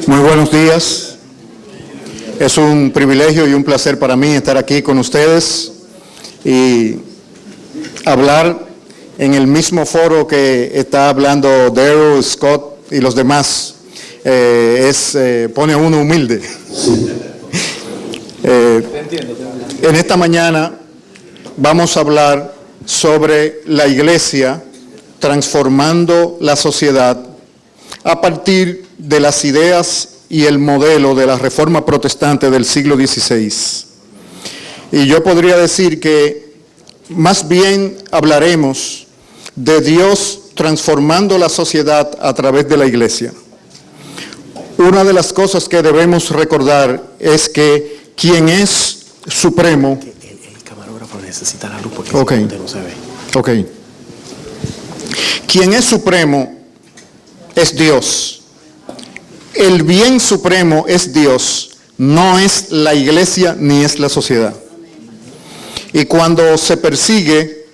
Muy buenos días. Es un privilegio y un placer para mí estar aquí con ustedes y hablar en el mismo foro que está hablando Daryl, Scott y los demás. Pone a uno humilde. En esta mañana vamos a hablar sobre la iglesia transformando la sociedad a partir de las ideas y el modelo de la Reforma Protestante del siglo XVI. Y yo podría decir que más bien hablaremos de Dios transformando la sociedad a través de la iglesia. Una de las cosas que debemos recordar es que quien es supremo... El camarógrafo necesita la luz porque no se ve. Ok. Quien es supremo es Dios. El bien supremo es Dios, no es la iglesia ni es la sociedad. Y cuando se persigue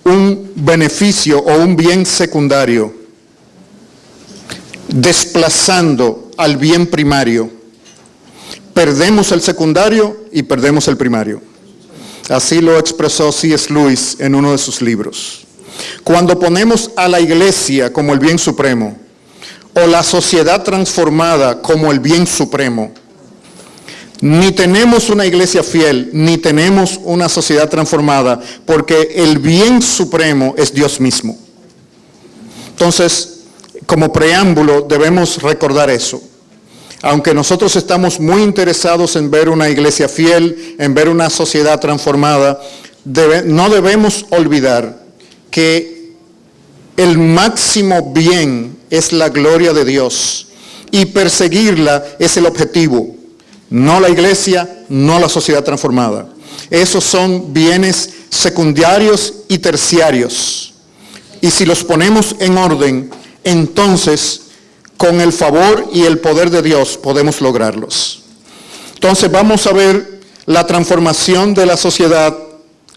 un beneficio o un bien secundario, desplazando al bien primario, perdemos el secundario y perdemos el primario. Así lo expresó C.S. Lewis en uno de sus libros. Cuando ponemos a la iglesia como el bien supremo, o la sociedad transformada como el bien supremo, ni tenemos una iglesia fiel, ni tenemos una sociedad transformada, porque el bien supremo es Dios mismo. Entonces, como preámbulo, debemos recordar eso. Aunque nosotros estamos muy interesados en ver una iglesia fiel, en ver una sociedad transformada, no debemos olvidar que el máximo bien es la gloria de Dios y perseguirla es el objetivo, no la iglesia, no la sociedad transformada. Esos son bienes secundarios y terciarios. Y si los ponemos en orden, entonces con el favor y el poder de Dios podemos lograrlos. Entonces vamos a ver la transformación de la sociedad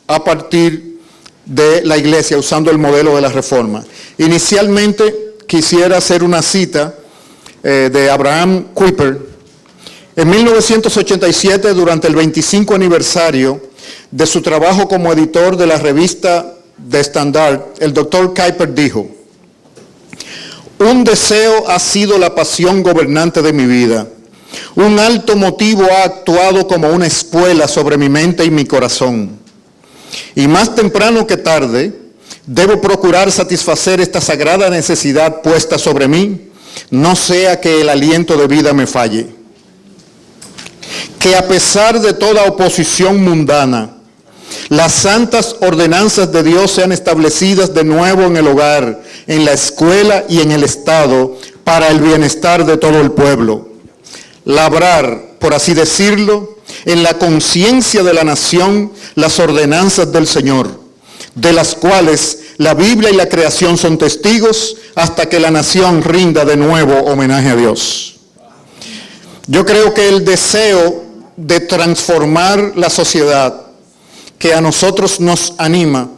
a partir de la iglesia usando el modelo de la Reforma. Inicialmente quisiera hacer una cita de Abraham Kuyper. En 1987, durante el 25 aniversario de su trabajo como editor de la revista The Standard, el doctor Kuyper dijo: un deseo ha sido la pasión gobernante de mi vida. Un alto motivo ha actuado como una espuela sobre mi mente y mi corazón. Y más temprano que tarde, debo procurar satisfacer esta sagrada necesidad puesta sobre mí, no sea que el aliento de vida me falle. Que a pesar de toda oposición mundana, las santas ordenanzas de Dios sean establecidas de nuevo en el hogar, en la escuela y en el Estado, para el bienestar de todo el pueblo. Labrar, por así decirlo, en la conciencia de la nación las ordenanzas del Señor, de las cuales la Biblia y la creación son testigos, hasta que la nación rinda de nuevo homenaje a Dios. Yo creo que el deseo de transformar la sociedad que a nosotros nos anima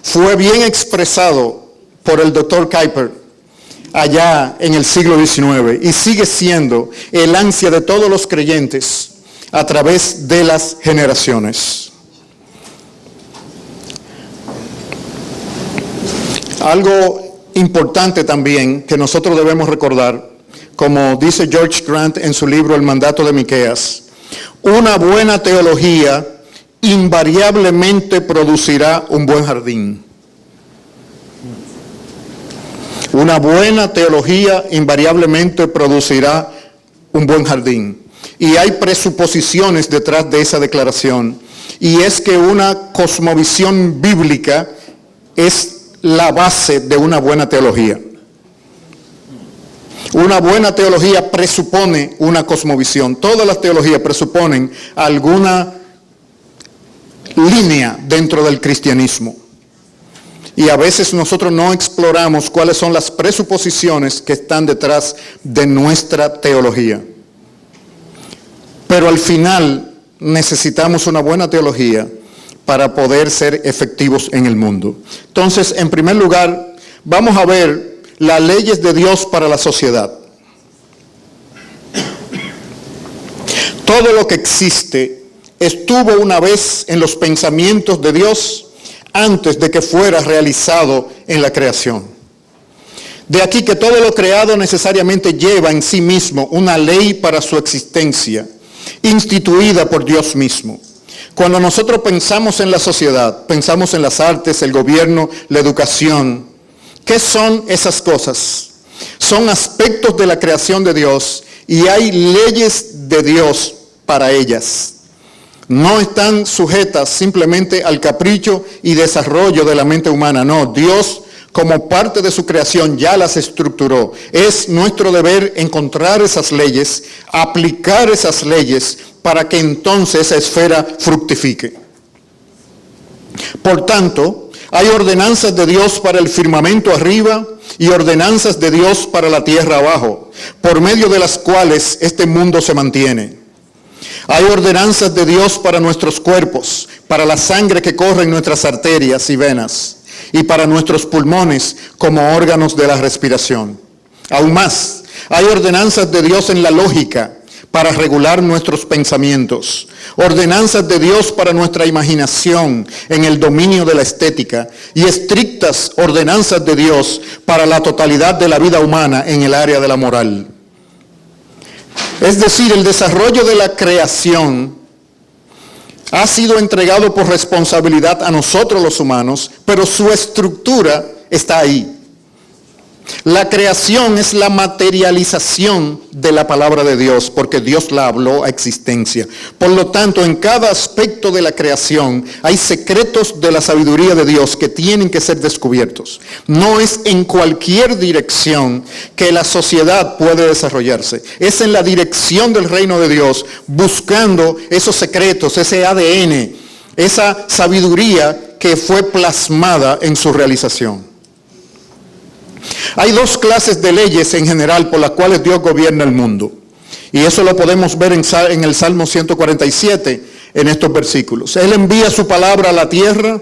fue bien expresado por el doctor Kuyper allá en el siglo XIX y sigue siendo el ansia de todos los creyentes a través de las generaciones. Algo importante también que nosotros debemos recordar, como dice George Grant en su libro El mandato de Miqueas, una buena teología invariablemente producirá un buen jardín. Una buena teología invariablemente producirá un buen jardín. Y hay presuposiciones detrás de esa declaración. Y es que una cosmovisión bíblica es la base de una buena teología. Una buena teología presupone una cosmovisión. Todas las teologías presuponen alguna línea dentro del cristianismo. Y a veces nosotros no exploramos cuáles son las presuposiciones que están detrás de nuestra teología. Pero al final necesitamos una buena teología para poder ser efectivos en el mundo. Entonces, en primer lugar, vamos a ver las leyes de Dios para la sociedad. Todo lo que existe estuvo una vez en los pensamientos de Dios antes de que fuera realizado en la creación. De aquí que todo lo creado necesariamente lleva en sí mismo una ley para su existencia, instituida por Dios mismo. Cuando nosotros pensamos en la sociedad, pensamos en las artes, el gobierno, la educación, ¿qué son esas cosas? Son aspectos de la creación de Dios y hay leyes de Dios para ellas. No están sujetas simplemente al capricho y desarrollo de la mente humana. No, Dios, como parte de su creación, ya las estructuró. Es nuestro deber encontrar esas leyes, aplicar esas leyes para que entonces esa esfera fructifique. Por tanto, hay ordenanzas de Dios para el firmamento arriba y ordenanzas de Dios para la tierra abajo, por medio de las cuales este mundo se mantiene. Hay ordenanzas de Dios para nuestros cuerpos, para la sangre que corre en nuestras arterias y venas, y para nuestros pulmones como órganos de la respiración. Aún más, hay ordenanzas de Dios en la lógica para regular nuestros pensamientos, ordenanzas de Dios para nuestra imaginación en el dominio de la estética y estrictas ordenanzas de Dios para la totalidad de la vida humana en el área de la moral. Es decir, el desarrollo de la creación ha sido entregado por responsabilidad a nosotros los humanos, pero su estructura está ahí. La creación es la materialización de la palabra de Dios, porque Dios la habló a existencia. Por lo tanto, en cada aspecto de la creación hay secretos de la sabiduría de Dios que tienen que ser descubiertos. No es en cualquier dirección que la sociedad puede desarrollarse. Es en la dirección del reino de Dios, buscando esos secretos, ese ADN, esa sabiduría que fue plasmada en su realización. Hay dos clases de leyes en general por las cuales Dios gobierna el mundo. Y eso lo podemos ver en el Salmo 147, en estos versículos. Él envía su palabra a la tierra,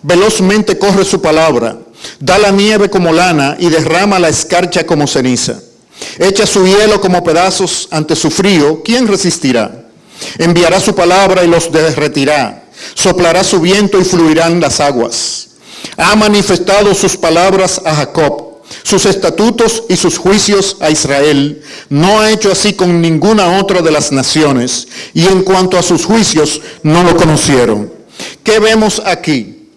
velozmente corre su palabra, da la nieve como lana y derrama la escarcha como ceniza. Echa su hielo como pedazos ante su frío, ¿quién resistirá? Enviará su palabra y los derretirá. Soplará su viento y fluirán las aguas. Ha manifestado sus palabras a Jacob, sus estatutos y sus juicios a Israel. No ha hecho así con ninguna otra de las naciones, y en cuanto a sus juicios no lo conocieron. ¿Qué vemos aquí?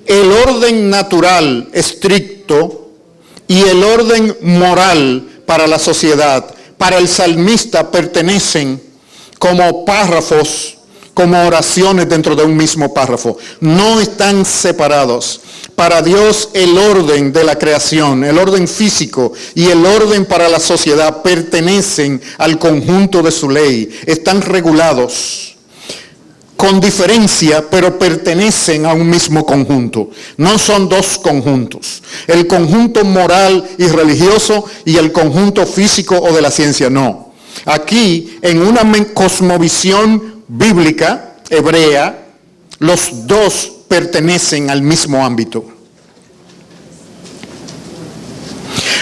El orden natural estricto y el orden moral para la sociedad, para el salmista, pertenecen como párrafos, como oraciones dentro de un mismo párrafo. No están separados. Para Dios el orden de la creación, el orden físico y el orden para la sociedad pertenecen al conjunto de su ley. Están regulados con diferencia, pero pertenecen a un mismo conjunto. No son dos conjuntos. El conjunto moral y religioso y el conjunto físico o de la ciencia, no. Aquí, en una cosmovisión bíblica, hebrea, los dos pertenecen al mismo ámbito.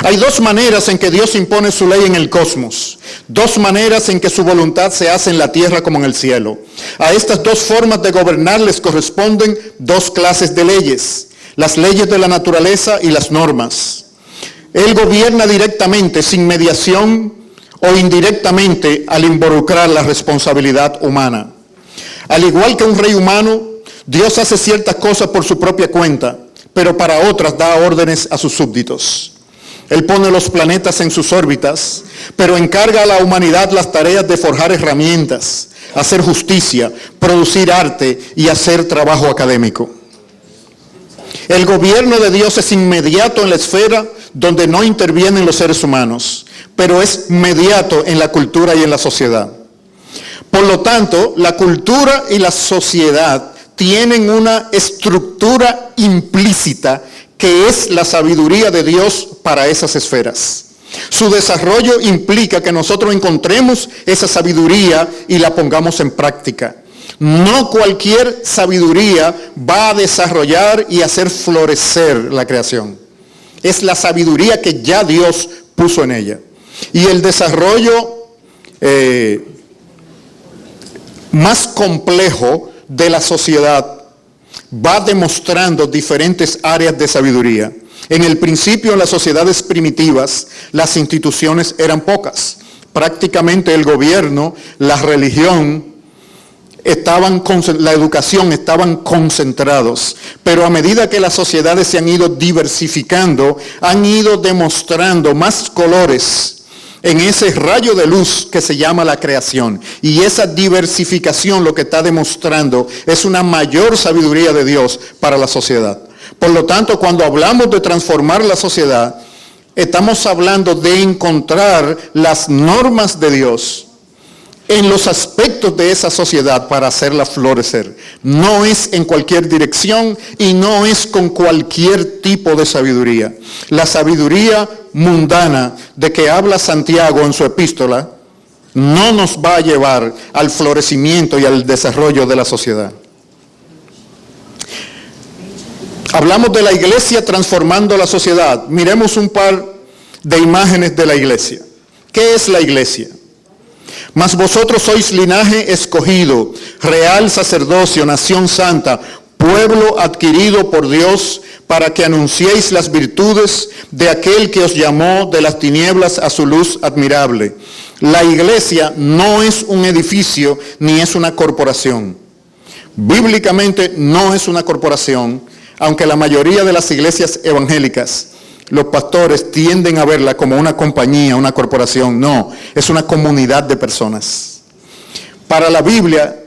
Hay dos maneras en que Dios impone su ley en el cosmos, dos maneras en que su voluntad se hace en la tierra como en el cielo. A estas dos formas de gobernar les corresponden dos clases de leyes, las leyes de la naturaleza y las normas. Él gobierna directamente, sin mediación o indirectamente, al involucrar la responsabilidad humana. Al igual que un rey humano, Dios hace ciertas cosas por su propia cuenta, pero para otras da órdenes a sus súbditos. Él pone los planetas en sus órbitas, pero encarga a la humanidad las tareas de forjar herramientas, hacer justicia, producir arte y hacer trabajo académico. El gobierno de Dios es inmediato en la esfera donde no intervienen los seres humanos, pero es mediato en la cultura y en la sociedad. Por lo tanto, la cultura y la sociedad tienen una estructura implícita que es la sabiduría de Dios para esas esferas. Su desarrollo implica que nosotros encontremos esa sabiduría y la pongamos en práctica. No cualquier sabiduría va a desarrollar y hacer florecer la creación. Es la sabiduría que ya Dios puso en ella. Y el desarrollo más complejo de la sociedad va demostrando diferentes áreas de sabiduría. En el principio, en las sociedades primitivas, las instituciones eran pocas. Prácticamente el gobierno, la religión, la educación estaban concentrados. Pero a medida que las sociedades se han ido diversificando, han ido demostrando más colores en ese rayo de luz que se llama la creación. Y esa diversificación lo que está demostrando es una mayor sabiduría de Dios para la sociedad. Por lo tanto, cuando hablamos de transformar la sociedad, estamos hablando de encontrar las normas de Dios en los aspectos de esa sociedad para hacerla florecer. No es en cualquier dirección y no es con cualquier tipo de sabiduría. La sabiduría mundana de que habla Santiago en su epístola no nos va a llevar al florecimiento y al desarrollo de la sociedad. Hablamos de la iglesia transformando la sociedad. Miremos un par de imágenes de la iglesia. ¿Qué es la iglesia? Mas vosotros sois linaje escogido, real sacerdocio, nación santa, pueblo adquirido por Dios, para que anunciéis las virtudes de aquel que os llamó de las tinieblas a su luz admirable. La iglesia no es un edificio ni es una corporación. Bíblicamente no es una corporación, aunque la mayoría de las iglesias evangélicas, los pastores tienden a verla como una compañía, una corporación. No, es una comunidad de personas. Para la Biblia,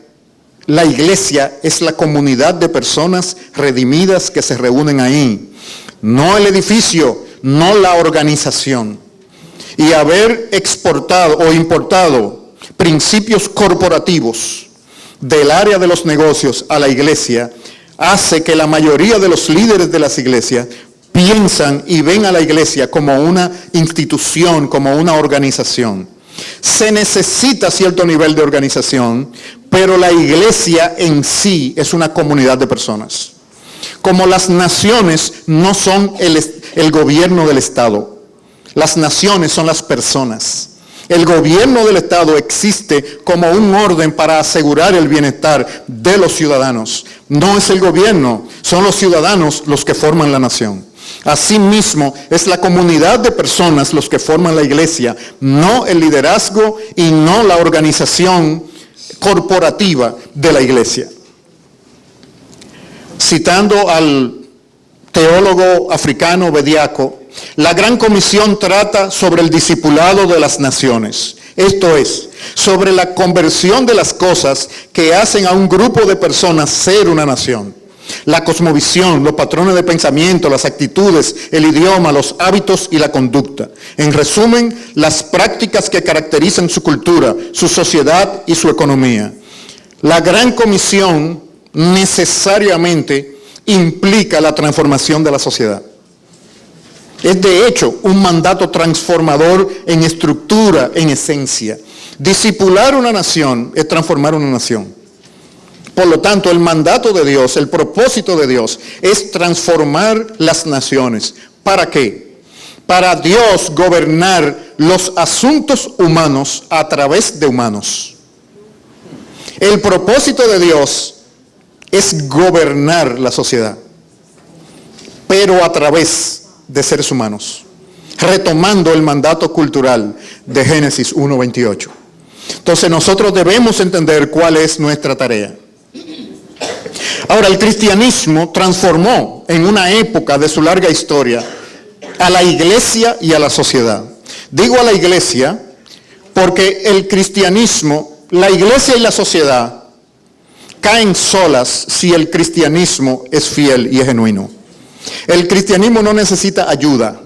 la iglesia es la comunidad de personas redimidas que se reúnen ahí. No el edificio, no la organización. Y haber exportado o importado principios corporativos del área de los negocios a la iglesia hace que la mayoría de los líderes de las iglesias piensan y ven a la iglesia como una institución, como una organización. Se necesita cierto nivel de organización, pero la iglesia en sí es una comunidad de personas. Como las naciones no son el gobierno del Estado, las naciones son las personas. El gobierno del Estado existe como un orden para asegurar el bienestar de los ciudadanos. No es el gobierno, son los ciudadanos los que forman la nación. Asimismo, es la comunidad de personas los que forman la iglesia, no el liderazgo y no la organización corporativa de la iglesia. Citando al teólogo africano Bediako, la Gran Comisión trata sobre el discipulado de las naciones. Esto es, sobre la conversión de las cosas que hacen a un grupo de personas ser una nación. La cosmovisión, los patrones de pensamiento, las actitudes, el idioma, los hábitos y la conducta. En resumen, las prácticas que caracterizan su cultura, su sociedad y su economía. La Gran Comisión necesariamente implica la transformación de la sociedad. Es de hecho un mandato transformador en estructura, en esencia. Discipular una nación es transformar una nación. Por lo tanto, el mandato de Dios, el propósito de Dios es transformar las naciones. ¿Para qué? Para Dios gobernar los asuntos humanos a través de humanos. El propósito de Dios es gobernar la sociedad, pero a través de seres humanos, retomando el mandato cultural de Génesis 1:28. Entonces nosotros debemos entender cuál es nuestra tarea. Ahora, el cristianismo transformó en una época de su larga historia a la iglesia y a la sociedad. Digo a la iglesia porque el cristianismo, la iglesia y la sociedad caen solas si el cristianismo es fiel y es genuino. El cristianismo no necesita ayuda,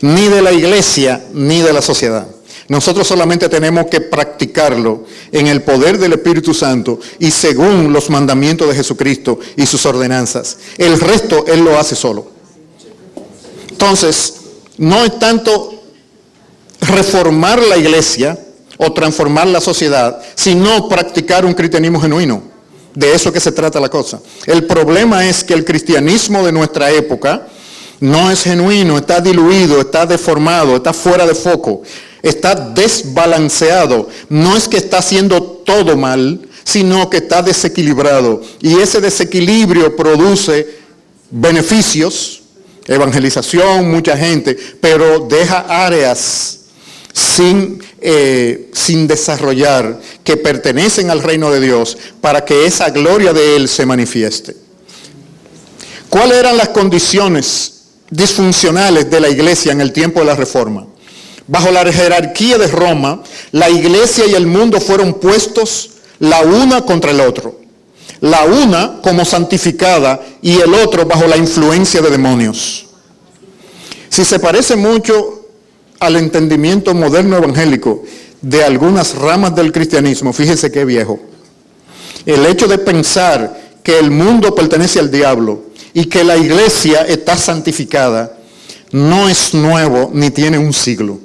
ni de la iglesia ni de la sociedad. Nosotros solamente tenemos que practicarlo en el poder del Espíritu Santo y según los mandamientos de Jesucristo y sus ordenanzas. El resto Él lo hace solo. Entonces, no es tanto reformar la iglesia o transformar la sociedad, sino practicar un cristianismo genuino. De eso que se trata la cosa. El problema es que el cristianismo de nuestra época no es genuino, está diluido, está deformado, está fuera de foco, está desbalanceado. No es que está haciendo todo mal, sino que está desequilibrado. Y ese desequilibrio produce beneficios, evangelización, mucha gente, pero deja áreas sin desarrollar que pertenecen al reino de Dios para que esa gloria de Él se manifieste. ¿Cuáles eran las condiciones disfuncionales de la iglesia en el tiempo de la Reforma? Bajo la jerarquía de Roma, la iglesia y el mundo fueron puestos la una contra el otro. La una como santificada y el otro bajo la influencia de demonios. Si se parece mucho al entendimiento moderno evangélico de algunas ramas del cristianismo, fíjense qué viejo. El hecho de pensar que el mundo pertenece al diablo y que la iglesia está santificada no es nuevo ni tiene un siglo.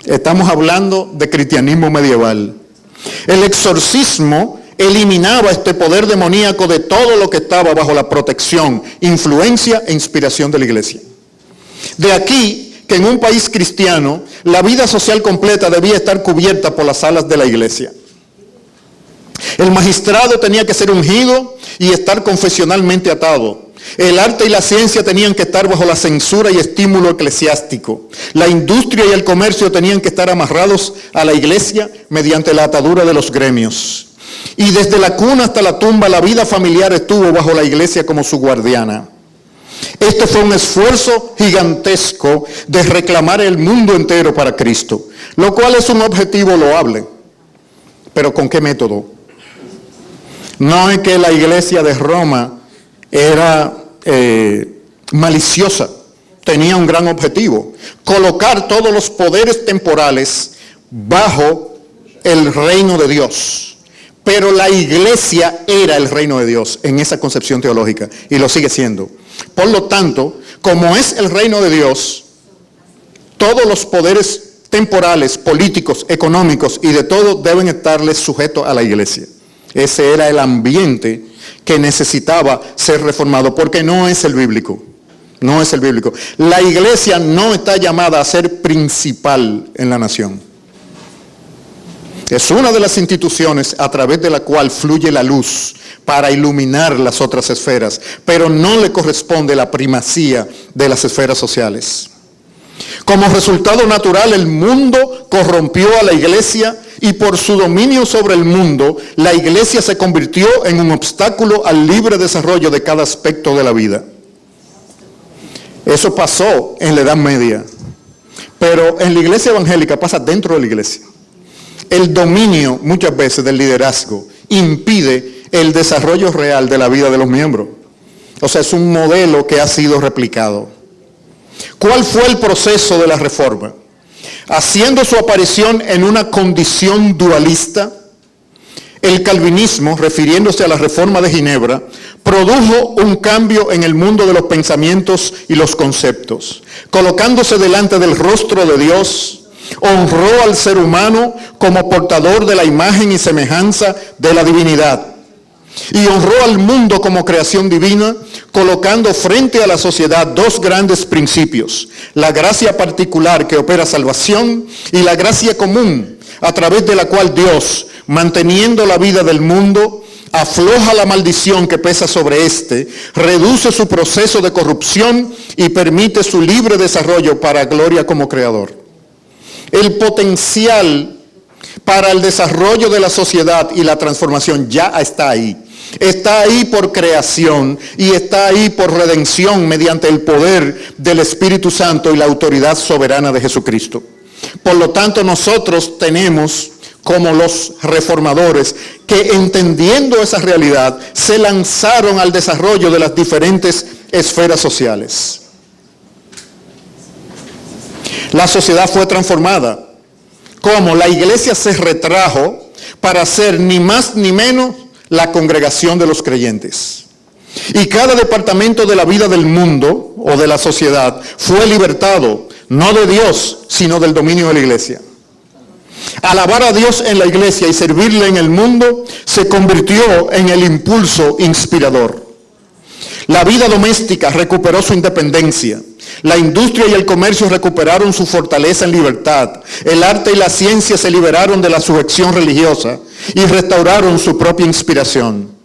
Estamos hablando de cristianismo medieval. El exorcismo eliminaba este poder demoníaco de todo lo que estaba bajo la protección, influencia e inspiración de la iglesia. De aquí que en un país cristiano la vida social completa debía estar cubierta por las alas de la iglesia. El magistrado tenía que ser ungido y estar confesionalmente atado. El arte y la ciencia tenían que estar bajo la censura y estímulo eclesiástico. La industria y el comercio tenían que estar amarrados a la iglesia mediante la atadura de los gremios. Y desde la cuna hasta la tumba, la vida familiar estuvo bajo la iglesia como su guardiana. Este fue un esfuerzo gigantesco de reclamar el mundo entero para Cristo, lo cual es un objetivo loable. ¿Pero con qué método? No es que la iglesia de Roma era maliciosa, tenía un gran objetivo: colocar todos los poderes temporales bajo el reino de Dios. Pero la iglesia era el reino de Dios en esa concepción teológica y lo sigue siendo. Por lo tanto, como es el reino de Dios, todos los poderes temporales, políticos, económicos y de todo deben estarles sujetos a la iglesia. Ese era el ambiente que necesitaba ser reformado, porque no es el bíblico. No es el bíblico. La iglesia no está llamada a ser principal en la nación. Es una de las instituciones a través de la cual fluye la luz para iluminar las otras esferas, pero no le corresponde la primacía de las esferas sociales. Como resultado natural, el mundo corrompió a la iglesia y por su dominio sobre el mundo, la iglesia se convirtió en un obstáculo al libre desarrollo de cada aspecto de la vida. Eso pasó en la Edad Media, pero en la iglesia evangélica pasa dentro de la iglesia. El dominio muchas veces del liderazgo impide el desarrollo real de la vida de los miembros. O sea, es un modelo que ha sido replicado. ¿Cuál fue el proceso de la reforma? Haciendo su aparición en una condición dualista, el calvinismo, refiriéndose a la reforma de Ginebra, produjo un cambio en el mundo de los pensamientos y los conceptos. Colocándose delante del rostro de Dios, honró al ser humano como portador de la imagen y semejanza de la divinidad. Y honró al mundo como creación divina, colocando frente a la sociedad dos grandes principios: la gracia particular que opera salvación y la gracia común, a través de la cual Dios, manteniendo la vida del mundo, afloja la maldición que pesa sobre éste, reduce su proceso de corrupción y permite su libre desarrollo para gloria como creador. El potencial para el desarrollo de la sociedad y la transformación ya está ahí. Está ahí por creación y está ahí por redención mediante el poder del Espíritu Santo y la autoridad soberana de Jesucristo. Por lo tanto, nosotros tenemos, como los reformadores, que entendiendo esa realidad, se lanzaron al desarrollo de las diferentes esferas sociales. La sociedad fue transformada. ¿Cómo? La iglesia se retrajo para ser ni más ni menos la congregación de los creyentes. Y cada departamento de la vida del mundo o de la sociedad fue libertado, no de Dios, sino del dominio de la iglesia. Alabar a Dios en la iglesia y servirle en el mundo se convirtió en el impulso inspirador. La vida doméstica recuperó su independencia. La industria y el comercio recuperaron su fortaleza en libertad. El arte y la ciencia se liberaron de la sujeción religiosa y restauraron su propia inspiración.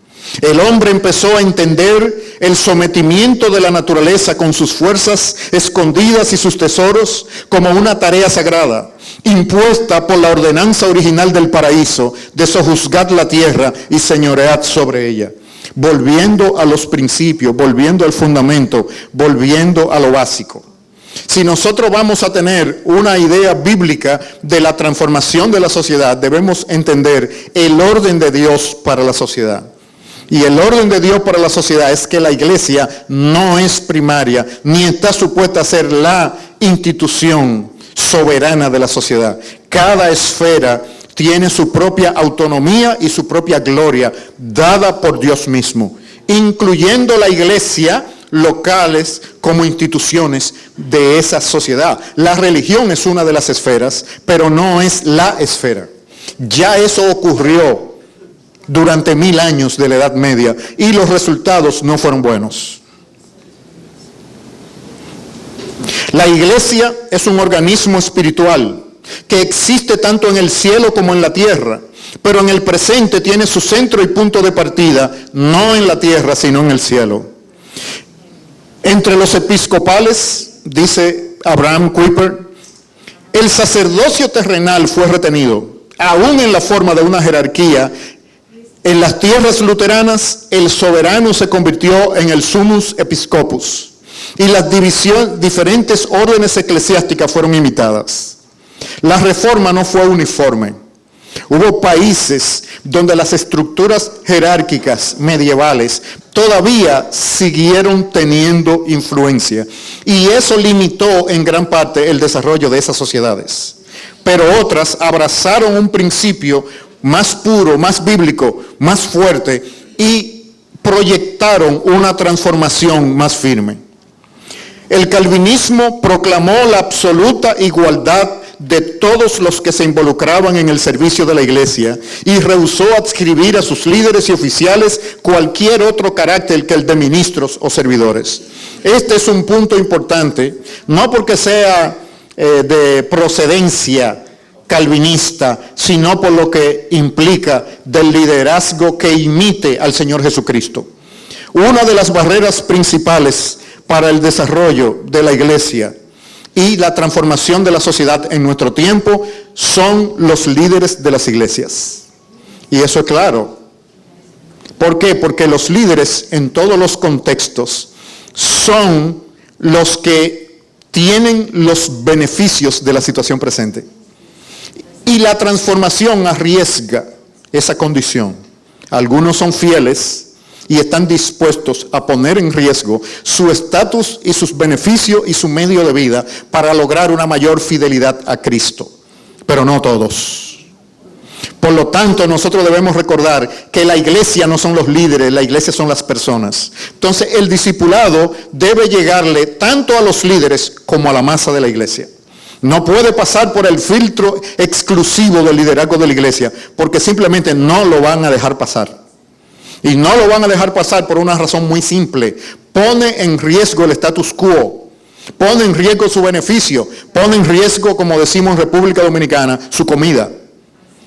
El hombre empezó a entender el sometimiento de la naturaleza con sus fuerzas escondidas y sus tesoros como una tarea sagrada, impuesta por la ordenanza original del paraíso de sojuzgar la tierra y señorear sobre ella. Volviendo a los principios, volviendo al fundamento, volviendo a lo básico. Si nosotros vamos a tener una idea bíblica de la transformación de la sociedad, debemos entender el orden de Dios para la sociedad. Y el orden de Dios para la sociedad es que la iglesia no es primaria, ni está supuesta a ser la institución soberana de la sociedad. Cada esfera tiene su propia autonomía y su propia gloria, dada por Dios mismo, incluyendo la iglesia locales como instituciones de esa sociedad. La religión es una de las esferas, pero no es la esfera. Ya eso ocurrió durante 1000 años de la Edad Media y los resultados no fueron buenos. La iglesia es un organismo espiritual que existe tanto en el cielo como en la tierra, pero en el presente tiene su centro y punto de partida no en la tierra sino en el cielo. Entre los episcopales, dice Abraham Kuyper, el sacerdocio terrenal fue retenido, aún en la forma de una jerarquía. En las tierras luteranas, el soberano se convirtió en el summus episcopus y las diferentes órdenes eclesiásticas fueron imitadas. La reforma no fue uniforme. Hubo países donde las estructuras jerárquicas medievales todavía siguieron teniendo influencia y eso limitó en gran parte el desarrollo de esas sociedades. Pero otras abrazaron un principio más puro, más bíblico, más fuerte y proyectaron una transformación más firme. El calvinismo proclamó la absoluta igualdad de todos los que se involucraban en el servicio de la iglesia y rehusó adscribir a sus líderes y oficiales cualquier otro carácter que el de ministros o servidores. Este es un punto importante, no porque sea de procedencia calvinista, sino por lo que implica del liderazgo que imite al Señor Jesucristo. Una de las barreras principales para el desarrollo de la iglesia y la transformación de la sociedad en nuestro tiempo son los líderes de las iglesias. Y eso es claro. ¿Por qué? Porque los líderes en todos los contextos son los que tienen los beneficios de la situación presente. Y la transformación arriesga esa condición. Algunos son fieles y están dispuestos a poner en riesgo su estatus y sus beneficios y su medio de vida para lograr una mayor fidelidad a Cristo. Pero no todos. Por lo tanto, nosotros debemos recordar que la iglesia no son los líderes, la iglesia son las personas. Entonces, el discipulado debe llegarle tanto a los líderes como a la masa de la iglesia. No puede pasar por el filtro exclusivo del liderazgo de la iglesia, porque simplemente no lo van a dejar pasar. Y no lo van a dejar pasar por una razón muy simple. Pone en riesgo el status quo, pone en riesgo su beneficio, pone en riesgo, como decimos en República Dominicana, su comida.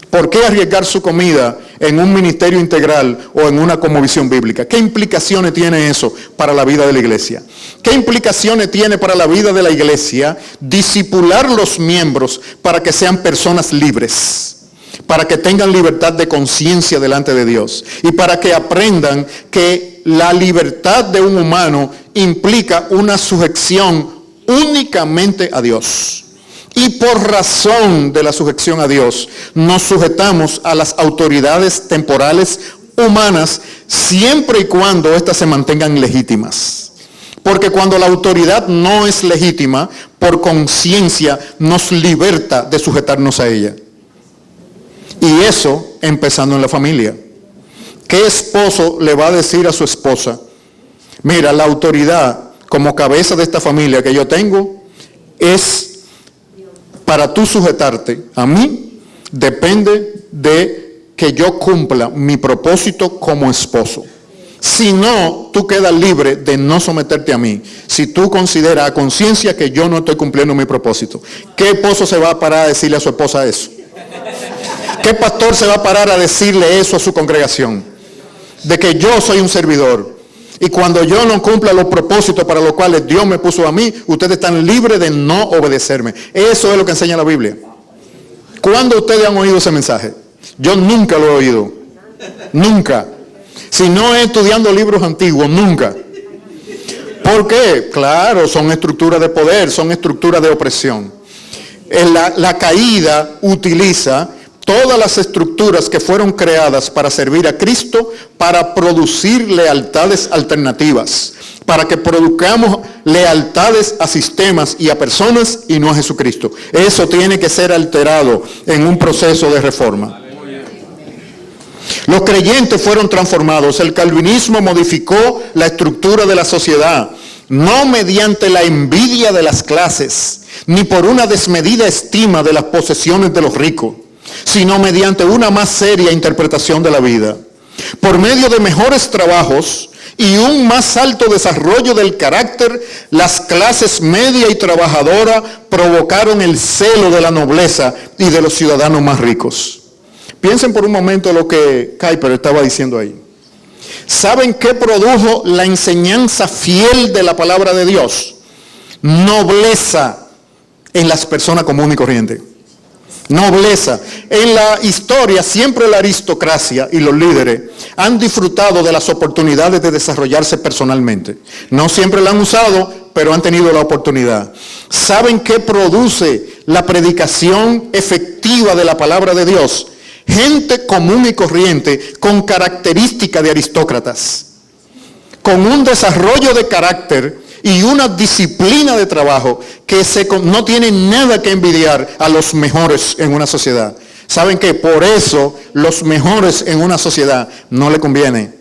¿Por qué arriesgar su comida en un ministerio integral o en una conmovisión bíblica? ¿Qué implicaciones tiene eso para la vida de la iglesia? ¿Qué implicaciones tiene para la vida de la iglesia discipular los miembros para que sean personas libres? Para que tengan libertad de conciencia delante de Dios y para que aprendan que la libertad de un humano implica una sujeción únicamente a Dios. Y por razón de la sujeción a Dios, nos sujetamos a las autoridades temporales humanas siempre y cuando éstas se mantengan legítimas. Porque cuando la autoridad no es legítima, por conciencia nos liberta de sujetarnos a ella. Y eso empezando en la familia. ¿Qué esposo le va a decir a su esposa? Mira, la autoridad como cabeza de esta familia que yo tengo es para tú sujetarte a mí, depende de que yo cumpla mi propósito como esposo. Si no, tú quedas libre de no someterte a mí. Si tú consideras a conciencia que yo no estoy cumpliendo mi propósito. ¿Qué esposo se va a parar a decirle a su esposa eso? ¿Qué pastor se va a parar a decirle eso a su congregación? De que yo soy un servidor. Y cuando yo no cumpla los propósitos para los cuales Dios me puso a mí, ustedes están libres de no obedecerme. Eso es lo que enseña la Biblia. ¿Cuándo ustedes han oído ese mensaje? Yo nunca lo he oído. Nunca. Si no es estudiando libros antiguos, nunca. ¿Por qué? Claro, son estructuras de poder, son estructuras de opresión. La caída utiliza todas las estructuras que fueron creadas para servir a Cristo, para producir lealtades alternativas, para que produzcamos lealtades a sistemas y a personas y no a Jesucristo. Eso tiene que ser alterado en un proceso de reforma. Los creyentes fueron transformados. El calvinismo modificó la estructura de la sociedad, no mediante la envidia de las clases, ni por una desmedida estima de las posesiones de los ricos, sino mediante una más seria interpretación de la vida. Por medio de mejores trabajos y un más alto desarrollo del carácter, las clases media y trabajadora provocaron el celo de la nobleza y de los ciudadanos más ricos. Piensen por un momento lo que Kuyper estaba diciendo ahí. ¿Saben qué produjo la enseñanza fiel de la palabra de Dios? Nobleza en las personas comunes y corrientes. Nobleza. En la historia siempre la aristocracia y los líderes han disfrutado de las oportunidades de desarrollarse personalmente. No siempre la han usado, pero han tenido la oportunidad. ¿Saben qué produce la predicación efectiva de la palabra de Dios? Gente común y corriente con características de aristócratas, con un desarrollo de carácter y una disciplina de trabajo que no tienen nada que envidiar a los mejores en una sociedad. ¿Saben qué? Por eso los mejores en una sociedad no le conviene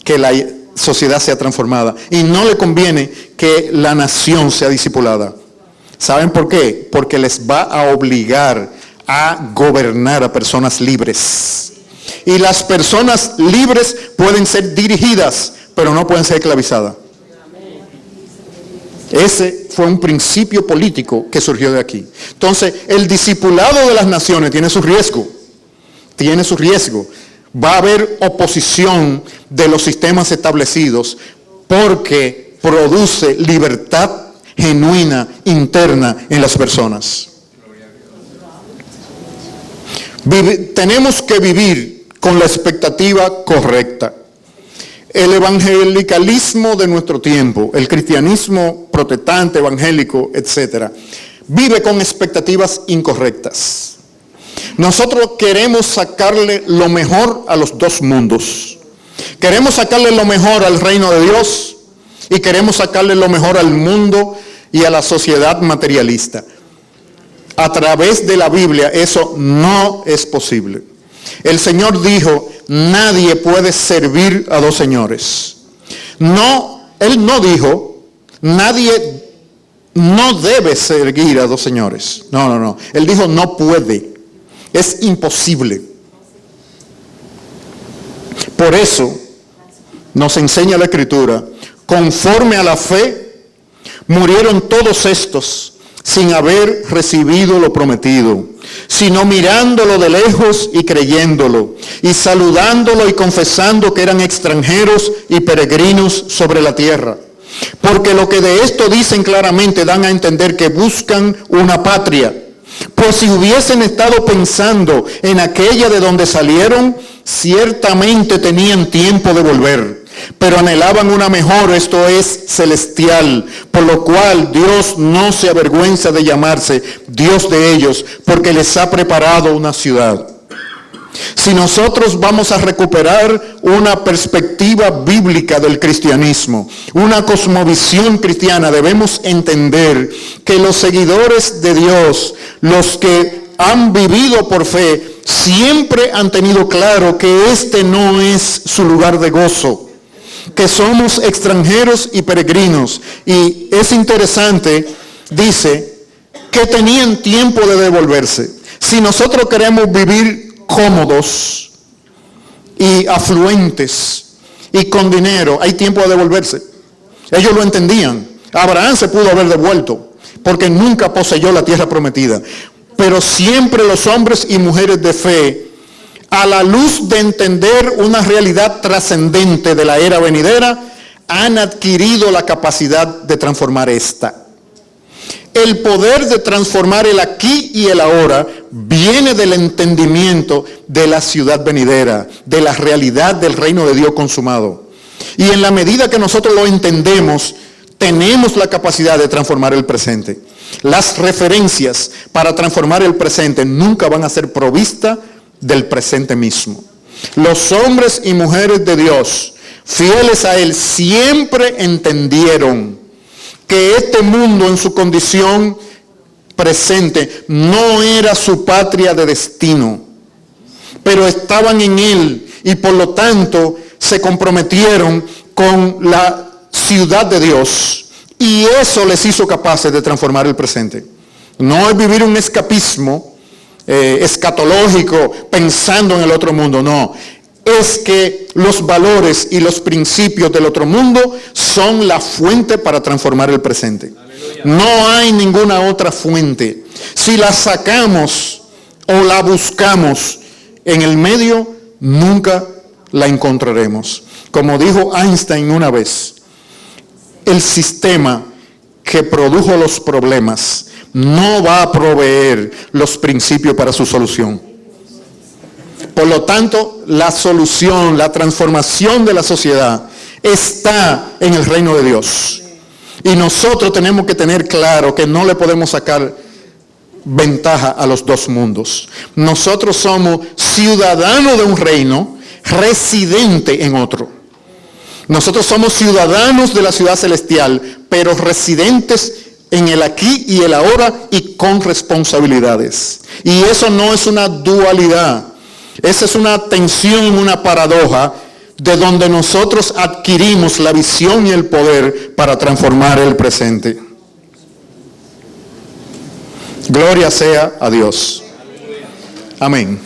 que la sociedad sea transformada y no le conviene que la nación sea discipulada. ¿Saben por qué? Porque les va a obligar a gobernar a personas libres. Y las personas libres pueden ser dirigidas, pero no pueden ser esclavizadas. Ese fue un principio político que surgió de aquí. Entonces, el discipulado de las naciones tiene su riesgo. Tiene su riesgo. Va a haber oposición de los sistemas establecidos porque produce libertad genuina, interna en las personas. Tenemos que vivir con la expectativa correcta. El evangelicalismo de nuestro tiempo, el cristianismo protestante, evangélico, etc., vive con expectativas incorrectas. Nosotros queremos sacarle lo mejor a los dos mundos. Queremos sacarle lo mejor al reino de Dios y queremos sacarle lo mejor al mundo y a la sociedad materialista. A través de la Biblia eso no es posible. El Señor dijo, nadie puede servir a dos señores. No, Él no dijo, nadie no debe servir a dos señores. No. Él dijo, no puede. Es imposible. Por eso nos enseña la Escritura, conforme a la fe, murieron todos estos sin haber recibido lo prometido, sino mirándolo de lejos y creyéndolo, y saludándolo y confesando que eran extranjeros y peregrinos sobre la tierra. Porque lo que de esto dicen claramente dan a entender que buscan una patria. Pues si hubiesen estado pensando en aquella de donde salieron, ciertamente tenían tiempo de volver. Pero anhelaban una mejor, esto es, celestial, por lo cual Dios no se avergüenza de llamarse Dios de ellos, porque les ha preparado una ciudad. Si nosotros vamos a recuperar una perspectiva bíblica del cristianismo, una cosmovisión cristiana, debemos entender que los seguidores de Dios, los que han vivido por fe, siempre han tenido claro que este no es su lugar de gozo, que somos extranjeros y peregrinos. Y es interesante, dice, que tenían tiempo de devolverse. Si nosotros queremos vivir cómodos y afluentes y con dinero, hay tiempo de devolverse. Ellos lo entendían. Abraham se pudo haber devuelto, porque nunca poseyó la tierra prometida. Pero siempre los hombres y mujeres de fe, a la luz de entender una realidad trascendente de la era venidera, han adquirido la capacidad de transformar esta. El poder de transformar el aquí y el ahora viene del entendimiento de la ciudad venidera, de la realidad del reino de Dios consumado. Y en la medida que nosotros lo entendemos, tenemos la capacidad de transformar el presente. Las referencias para transformar el presente nunca van a ser provistas del presente mismo. Los hombres y mujeres de Dios, fieles a Él, siempre entendieron que este mundo en su condición presente no era su patria de destino, pero estaban en Él y por lo tanto se comprometieron con la ciudad de Dios, y eso les hizo capaces de transformar el presente. No es vivir un escapismo escatológico pensando en el otro mundo, no. Es que los valores y los principios del otro mundo son la fuente para transformar el presente. Aleluya. No hay ninguna otra fuente. Si la sacamos o la buscamos en el medio, nunca la encontraremos. Como dijo Einstein una vez, el sistema que produjo los problemas no va a proveer los principios para su solución. Por lo tanto, la solución, la transformación de la sociedad está en el reino de Dios. Y nosotros tenemos que tener claro que no le podemos sacar ventaja a los dos mundos. Nosotros somos ciudadanos de un reino, residente en otro. Nosotros somos ciudadanos de la ciudad celestial, pero residentes en el aquí y el ahora y con responsabilidades. Y eso no es una dualidad. Esa es una tensión, una paradoja, de donde nosotros adquirimos la visión y el poder para transformar el presente. Gloria sea a Dios. Amén.